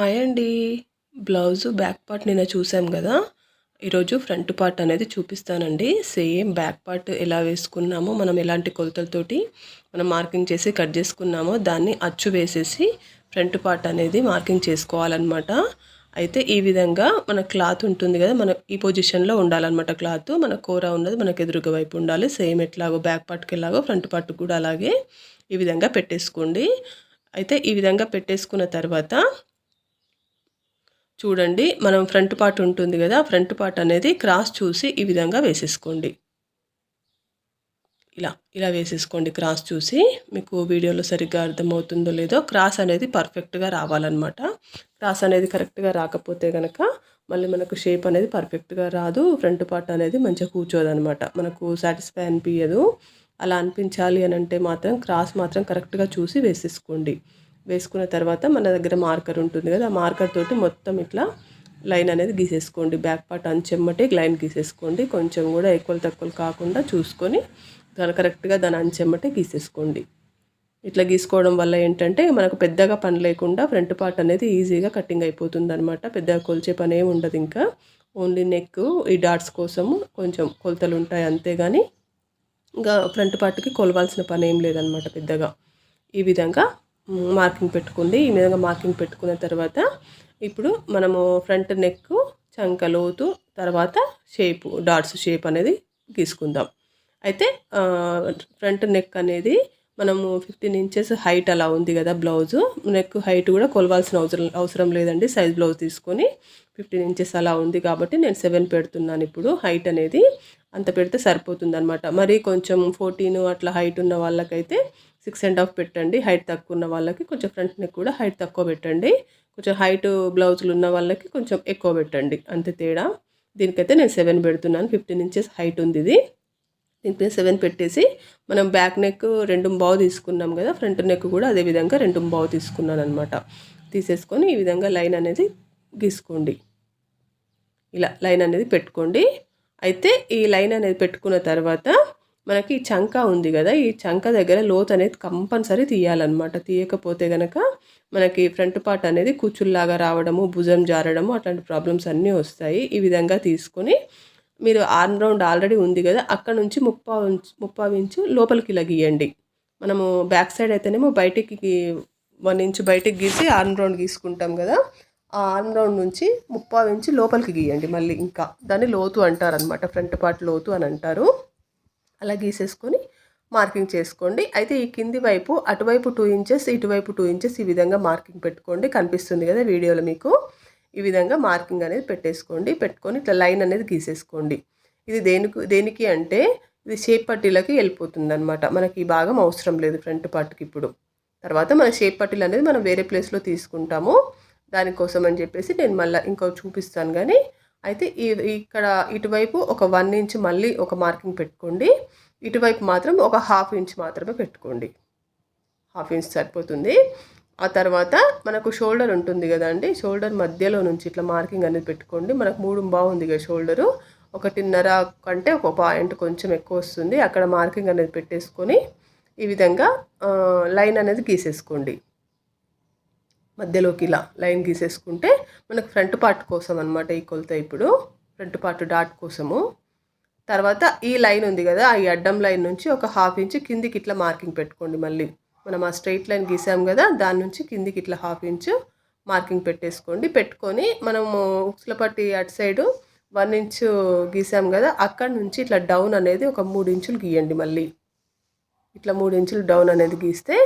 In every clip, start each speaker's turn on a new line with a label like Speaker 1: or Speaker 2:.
Speaker 1: Hi అండి. Blouse back part నిన్న చూసాం గదా! ఈరోజు ఫ్రంట్ పార్ట్ అనేది చూపిస్తానండి. సేమ్ బ్యాక్ పార్ట్ ఎలా వేసుకున్నామో, మనం ఎలాంటి కొలతలతోటి మనం మార్కింగ్ చేసి కట్ చేసుకున్నామో, దాన్ని అచ్చు వేసేసి ఫ్రంట్ పార్ట్ అనేది మార్కింగ్ చేసుకోవాలన్నమాట. అయితే ఈ విధంగా మన క్లాత్ ఉంటుంది గదా! మన ఈ పొజిషన్‌లో ఉండాలన్నమాట క్లాత్. మన కూర ఉన్నది మనకు ఎదురుగా వైపు ఉండాలి. సేమ్ ఎట్లాగో బ్యాక్ పార్ట్‌కి ఎలాగో ఫ్రంట్ పార్ట్‌కి కూడా అలాగే ఈ విధంగా పెట్టేసుకోండి. అయితే ఈ విధంగా పెట్టేసుకున్న తర్వాత చూడండి, మనం ఫ్రంట్ పార్ట్ ఉంటుంది కదా, ఫ్రంట్ పార్ట్ అనేది క్రాస్ చూసి ఈ విధంగా వేసేసుకోండి. ఇలా వేసేసుకోండి క్రాస్ చూసి. మీకు వీడియోలో సరిగ్గా అర్థమవుతుందో లేదో, క్రాస్ అనేది పర్ఫెక్ట్గా రావాలన్నమాట. క్రాస్ అనేది కరెక్ట్గా రాకపోతే కనుక మళ్ళీ మనకు షేప్ అనేది పర్ఫెక్ట్గా రాదు, ఫ్రంట్ పార్ట్ అనేది మంచిగా కూర్చోదనమాట, మనకు సాటిస్ఫై అనిపించదు. అలా అనిపించాలి అని అంటే మాత్రం క్రాస్ మాత్రం కరెక్ట్గా చూసి వేసేసుకోండి. వేసుకున్న తర్వాత మన దగ్గర మార్కర్ ఉంటుంది కదా, ఆ మార్కర్ తోటి మొత్తం ఇట్లా లైన్ అనేది గీసేసుకోండి. బ్యాక్ పార్ట్ అంచెమ్మటే లైన్ గీసేసుకోండి. కొంచెం కూడా ఎక్కువలు తక్కువలు కాకుండా చూసుకొని దాని కరెక్ట్గా దాని అంచెమ్మటే గీసేసుకోండి. ఇట్లా గీసుకోవడం వల్ల ఏంటంటే మనకు పెద్దగా పని లేకుండా ఫ్రంట్ పార్ట్ అనేది ఈజీగా కటింగ్ అయిపోతుంది అనమాట. పెద్దగా కొలిచే పని ఏమి ఉండదు. ఇంకా ఓన్లీ నెక్ ఈ డాట్స్ కోసము కొంచెం కొలతలు ఉంటాయి అంతేగాని ఇంకా ఫ్రంట్ పార్ట్కి కొలవాల్సిన పని ఏం లేదనమాట పెద్దగా. ఈ విధంగా మార్కింగ్ పెట్టుకోండి. ఈ విధంగా మార్కింగ్ పెట్టుకున్న తర్వాత ఇప్పుడు మనము ఫ్రంట్ నెక్, చంక లోతు, తర్వాత షేపు డాట్స్ షేప్ అనేది గీసుకుందాం. అయితే ఫ్రంట్ నెక్ అనేది మనము 15 ఇంచెస్ హైట్ అలా ఉంది కదా బ్లౌజు. నెక్ హైట్ కూడా కొలవాల్సిన అవసరం లేదండి. సైజ్ బ్లౌజ్ తీసుకొని 15 ఇంచెస్ అలా ఉంది కాబట్టి నేను 7 పెడుతున్నాను. ఇప్పుడు హైట్ అనేది అంత పెడితే సరిపోతుంది అనమాట. మరి కొంచెం 14 అట్లా హైట్ ఉన్న వాళ్ళకైతే 6.5 పెట్టండి. హైట్ తక్కువ ఉన్న వాళ్ళకి కొంచెం ఫ్రంట్ నెక్ కూడా హైట్ తక్కువ పెట్టండి. కొంచెం హైట్ బ్లౌజులు ఉన్న వాళ్ళకి కొంచెం ఎక్కువ పెట్టండి, అంతే తేడా. దీనికైతే నేను 7 పెడుతున్నాను. 15 ఇంచెస్ హైట్ ఉంది ఇది. దీనికి 7 పెట్టేసి మనం బ్యాక్ నెక్ 2 తీసుకున్నాం కదా, ఫ్రంట్ నెక్ కూడా అదేవిధంగా 2 తీసుకున్నాను అనమాట. తీసేసుకొని ఈ విధంగా లైన్ అనేది గీసుకోండి. ఇలా లైన్ అనేది పెట్టుకోండి. అయితే ఈ లైన్ అనేది పెట్టుకున్న తర్వాత మనకి చంక ఉంది కదా, ఈ చంక దగ్గర లోతు అనేది కంపల్సరీ తీయాలన్నమాట. తీయకపోతే కనుక మనకి ఫ్రంట్ పార్ట్ అనేది కూచుల్లాగా రావడము, భుజం జారడము అట్లాంటి ప్రాబ్లమ్స్ అన్నీ వస్తాయి. ఈ విధంగా తీసుకొని మీరు ఆర్మ్ రౌండ్ ఆల్రెడీ ఉంది కదా, అక్కడ నుంచి 3.5 ఇంచు లోపలికి ఇలా గీయండి. మనము బ్యాక్ సైడ్ అయితేనేమో బయటికి 1 ఇంచు బయటికి గీసి ఆర్మ్ రౌండ్ గీసుకుంటాం కదా, ఆ ఆర్మ్ రౌండ్ నుంచి 3.5 ఇంచు లోపలికి గీయండి. మళ్ళీ ఇంకా దాన్ని లోతు అంటారనమాట, ఫ్రంట్ పార్ట్ లోతు అని అంటారు. అలా గీసేసుకొని మార్కింగ్ చేసుకోండి. అయితే ఈ కింది వైపు అటువైపు 2 ఇంచెస్, ఇటువైపు 2 ఇంచెస్ ఈ విధంగా మార్కింగ్ పెట్టుకోండి. కనిపిస్తుంది కదా వీడియోలో మీకు. ఈ విధంగా మార్కింగ్ అనేది పెట్టేసుకోండి. పెట్టుకొని ఇట్లా లైన్ అనేది గీసేసుకోండి. ఇది దేనికి అంటే ఇది షేప్ పట్టీలకి వెళ్ళిపోతుంది అనమాట. మనకి ఈ భాగం అవసరం లేదు ఫ్రంట్ పార్ట్కి. ఇప్పుడు తర్వాత మన షేప్ పట్టీలు అనేది మనం వేరే ప్లేస్లో తీసుకుంటాము. దానికోసం అని చెప్పేసి నేను మళ్ళీ ఇంకో చూపిస్తాను. కానీ అయితే ఇక్కడ ఇటువైపు ఒక 1 ఇంచ్ మళ్ళీ ఒక మార్కింగ్ పెట్టుకోండి. ఇటువైపు మాత్రం ఒక 1/2 ఇంచ్ మాత్రమే పెట్టుకోండి. 1/2 ఇంచ్ సరిపోతుంది. ఆ తర్వాత మనకు షోల్డర్ ఉంటుంది కదండి, షోల్డర్ మధ్యలో నుంచి ఇట్లా మార్కింగ్ అనేది పెట్టుకోండి. మనకు 3 ఉంది కదా షోల్డరు, 1.5 కంటే ఒక పాయింట్ కొంచెం ఎక్కువ వస్తుంది. అక్కడ మార్కింగ్ అనేది పెట్టేసుకొని ఈ విధంగా లైన్ అనేది గీసేసుకోండి. మధ్యలోకి ఇలా లైన్ గీసేసుకుంటే మనకు ఫ్రంట్ పార్ట్ కోసం అనమాట ఈ కొలత. ఇప్పుడు ఫ్రంట్ పార్ట్ డాట్ కోసము. తర్వాత ఈ లైన్ ఉంది కదా, ఈ అడ్డం లైన్ నుంచి ఒక 1/2 ఇంచ్ కిందికి ఇట్లా మార్కింగ్ పెట్టుకోండి. మళ్ళీ మనం ఆ స్ట్రైట్ లైన్ గీసాం కదా, దాని నుంచి కిందికి ఇట్లా 1/2 ఇంచ్ మార్కింగ్ పెట్టేసుకోండి. పెట్టుకొని మనము ఉక్సుల పట్టి అటు సైడు 1 ఇంచ్ గీసాం కదా, అక్కడ నుంచి ఇట్లా డౌన్ అనేది ఒక 3 ఇంచులు గీయండి. మళ్ళీ ఇట్లా 3 ఇంచులు డౌన్ అనేది గీస్తే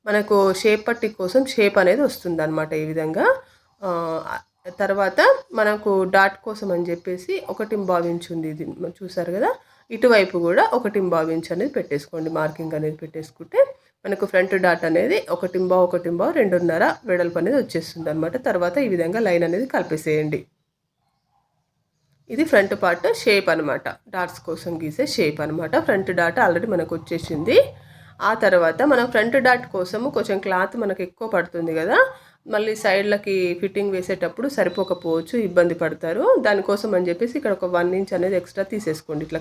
Speaker 1: మనకు షేప్ పట్టి కోసం షేప్ అనేది వస్తుంది అనమాట ఈ విధంగా. తర్వాత మనకు డాట్ కోసం అని చెప్పేసి 1.5 ఇంచ్ ఉంది, ఇది చూసారు కదా. ఇటువైపు కూడా 1.5 ఇంచ్ అనేది పెట్టేసుకోండి. మార్కింగ్ అనేది పెట్టేసుకుంటే మనకు ఫ్రంట్ డాట్ అనేది 1.5, 2.5 వెడల్పు అనేది వచ్చేస్తుంది అనమాట. తర్వాత ఈ విధంగా లైన్ అనేది కలిపేసేయండి. ఇది ఫ్రంట్ పార్ట్ షేప్ అనమాట, డాట్స్ కోసం గీసే షేప్ అనమాట. ఫ్రంట్ డాట్ ఆల్రెడీ మనకు వచ్చేసింది. ఆ తర్వాత మనం ఫ్రంట్ డాట్ కోసము కొంచెం క్లాత్ మనకు ఎక్కువ పడుతుంది కదా, మళ్ళీ సైడ్లకి ఫిట్టింగ్ వేసేటప్పుడు సరిపోకపోవచ్చు, ఇబ్బంది పడతారు. దానికోసం అని చెప్పేసి ఇక్కడ ఒక 1 ఇంచ్ అనేది ఎక్స్ట్రా తీసేసుకోండి. ఇట్లా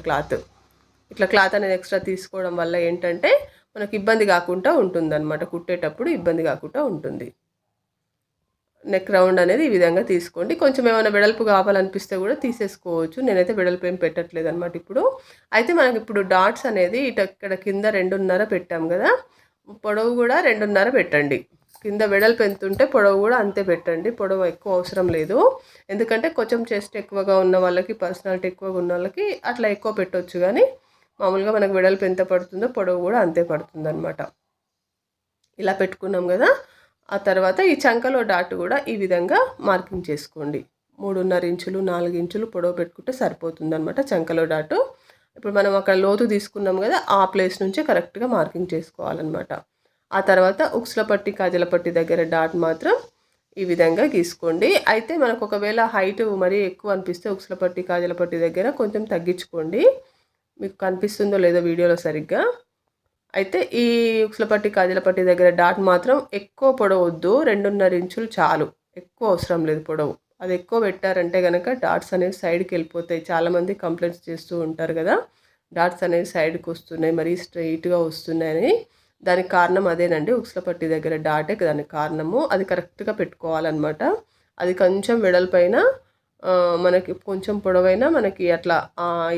Speaker 1: క్లాత్ అనేది ఎక్స్ట్రా తీసుకోవడం వల్ల ఏంటంటే మనకు ఇబ్బంది కాకుండా ఉంటుంది అనమాట, కుట్టేటప్పుడు ఇబ్బంది కాకుండా ఉంటుంది. నెక్ రౌండ్ అనేది ఈ విధంగా తీసుకోండి. కొంచెం ఏమైనా వెడల్పు కావాలనిపిస్తే కూడా తీసేసుకోవచ్చు. నేనైతే వెడల్పు ఏం పెట్టట్లేదు అనమాట ఇప్పుడు. అయితే మనకి ఇప్పుడు డాట్స్ అనేది ఇక్కడ కింద 2.5 పెట్టాం కదా, పొడవు కూడా 2.5 పెట్టండి. కింద వెడల్పు ఎంత ఉంటే పొడవు కూడా అంతే పెట్టండి. పొడవు ఎక్కువ అవసరం లేదు, ఎందుకంటే కొంచెం చెస్ట్ ఎక్కువగా ఉన్న వాళ్ళకి, పర్సనాలిటీ ఎక్కువగా ఉన్న వాళ్ళకి అట్లా ఎక్కువ పెట్టవచ్చు. కానీ మామూలుగా మనకు వెడల్పు ఎంత పడుతుందో పొడవు కూడా అంతే పడుతుంది అనమాట. ఇలా పెట్టుకున్నాం కదా. ఆ తర్వాత ఈ చంకలో డాట్ కూడా ఈ విధంగా మార్కింగ్ చేసుకోండి. 3.5 ఇంచులు 4 ఇంచులు పొడవు పెట్టుకుంటే సరిపోతుంది అనమాట చంకలో డాటు. ఇప్పుడు మనం అక్కడ లోతు తీసుకున్నాం కదా, ఆ ప్లేస్ నుంచి కరెక్ట్గా మార్కింగ్ చేసుకోవాలన్నమాట. ఆ తర్వాత ఉక్సుల పట్టి కాజల పట్టి దగ్గర డాట్ మాత్రం ఈ విధంగా గీసుకోండి. అయితే మనకు ఒకవేళ హైట్ మరీ ఎక్కువ అనిపిస్తే ఉక్సుల పట్టి కాజల పట్టి దగ్గర కొంచెం తగ్గించుకోండి. మీకు కనిపిస్తుందో లేదో వీడియోలో సరిగ్గా. అయితే ఈ ఉక్సుల పట్టి కాజల పట్టి దగ్గర డాట్ మాత్రం ఎక్కువ పొడవు వద్దు, 2.5 ఇంచులు చాలు, ఎక్కువ అవసరం లేదు పొడవు. అది ఎక్కువ పెట్టారంటే కనుక డాట్స్ అనేవి సైడ్కి వెళ్ళిపోతాయి. చాలామంది కంప్లైంట్స్ చేస్తూ ఉంటారు కదా, డాట్స్ అనేవి సైడ్కి వస్తున్నాయి, మరీ స్ట్రైట్గా వస్తున్నాయని. దానికి కారణం అదేనండి, ఉక్సుల పట్టి దగ్గర డాటే దానికి కారణము. అది కరెక్ట్గా పెట్టుకోవాలన్నమాట. అది కొంచెం వెడల్పైన మనకి కొంచెం పొడవైనా మనకి అట్లా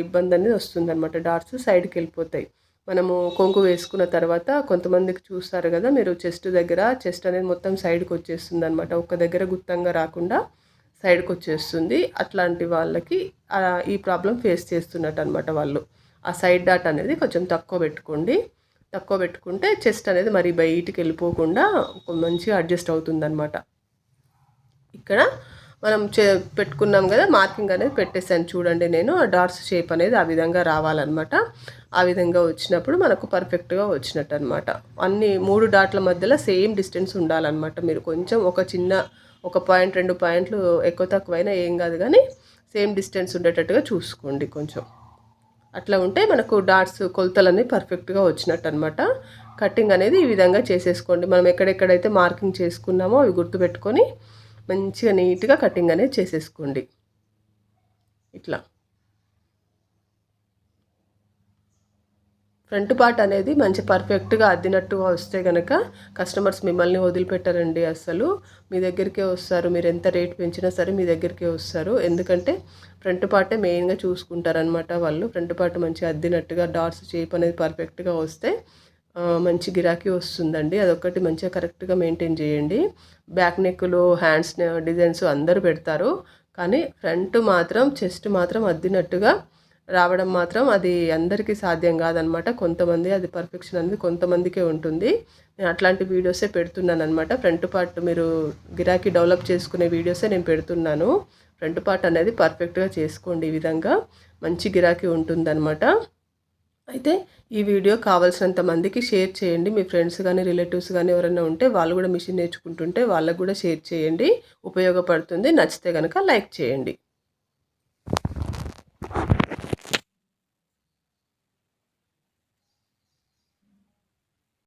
Speaker 1: ఇబ్బంది అనేది వస్తుందన్నమాట. డాట్స్ సైడ్కి వెళ్ళిపోతాయి. మనము కొంగు వేసుకున్న తర్వాత కొంతమందికి చూస్తారు కదా మీరు, చెస్ట్ అనేది మొత్తం సైడ్కి వచ్చేస్తుంది అనమాట. ఒక దగ్గర గుత్తంగా రాకుండా సైడ్కి వచ్చేస్తుంది. అట్లాంటి వాళ్ళకి ఈ ప్రాబ్లం ఫేస్ చేస్తున్నట్టు అనమాట వాళ్ళు. ఆ సైడ్ డాట్ అనేది కొంచెం తక్కువ పెట్టుకోండి. తక్కువ పెట్టుకుంటే చెస్ట్ అనేది మరి బయటికి వెళ్ళిపోకుండా మంచిగా అడ్జస్ట్ అవుతుంది అనమాట. ఇక్కడ మనం పెట్టుకున్నాం కదా, మార్కింగ్ అనేది పెట్టేసాను చూడండి. నేను ఆ డాట్స్ షేప్ అనేది ఆ విధంగా రావాలన్నమాట. ఆ విధంగా వచ్చినప్పుడు మనకు పర్ఫెక్ట్గా వచ్చినట్టు అనమాట. అన్ని 3 డాట్ల మధ్యలో సేమ్ డిస్టెన్స్ ఉండాలన్నమాట. మీరు కొంచెం ఒక పాయింట్ 2 పాయింట్లు ఎక్కువ తక్కువైనా ఏం కాదు, కానీ సేమ్ డిస్టెన్స్ ఉండేటట్టుగా చూసుకోండి కొంచెం. అట్లా ఉంటే మనకు డాట్స్ కొలతలన్నీ పర్ఫెక్ట్గా వచ్చినట్టు అనమాట. కటింగ్ అనేది ఈ విధంగా చేసేసుకోండి. మనం ఎక్కడెక్కడైతే మార్కింగ్ చేసుకున్నామో అవి గుర్తుపెట్టుకొని మంచిగా నీట్గా కటింగ్ అనేది చేసేసుకోండి. ఇట్లా ఫ్రంట్ పార్ట్ అనేది మంచి పర్ఫెక్ట్గా అద్దినట్టుగా వస్తే కనుక కస్టమర్స్ మిమ్మల్ని వదిలిపెట్టారండి. అసలు మీ దగ్గరికే వస్తారు. మీరు ఎంత రేట్ పెంచినా సరే మీ దగ్గరికే వస్తారు. ఎందుకంటే ఫ్రంట్ పార్టే మెయిన్గా చూసుకుంటారనమాట వాళ్ళు. ఫ్రంట్ పార్ట్ మంచిగా అద్దినట్టుగా డాట్స్ షేప్ అనేది పర్ఫెక్ట్గా వస్తే మంచి గిరాకీ వస్తుందండి. అదొకటి మంచిగా కరెక్ట్గా మెయింటైన్ చేయండి. బ్యాక్ నెక్లు, హ్యాండ్స్ డిజైన్స్ అందరూ పెడతారు, కానీ ఫ్రంట్ మాత్రం చెస్ట్ మాత్రం అద్దినట్టుగా రావడం మాత్రం అది అందరికీ సాధ్యం కాదనమాట. కొంతమంది అది పర్ఫెక్షన్ అనేది కొంతమందికే ఉంటుంది. నేను అట్లాంటి వీడియోసే పెడుతున్నాను అనమాట. ఫ్రంట్ పార్ట్ మీరు గిరాకీ డెవలప్ చేసుకునే వీడియోసే నేను పెడుతున్నాను. ఫ్రంట్ పార్ట్ అనేది పర్ఫెక్ట్గా చేసుకోండి. ఈ విధంగా మంచి గిరాకీ ఉంటుందన్నమాట. అయితే ఈ వీడియో కావాల్సినంత మందికి షేర్ చేయండి. మీ ఫ్రెండ్స్ కానీ రిలేటివ్స్ కానీ ఎవరైనా ఉంటే వాళ్ళు కూడా మిషన్ నేర్చుకుంటుంటే వాళ్ళకు కూడా షేర్ చేయండి. ఉపయోగపడుతుంది. నచ్చితే కనుక లైక్ చేయండి.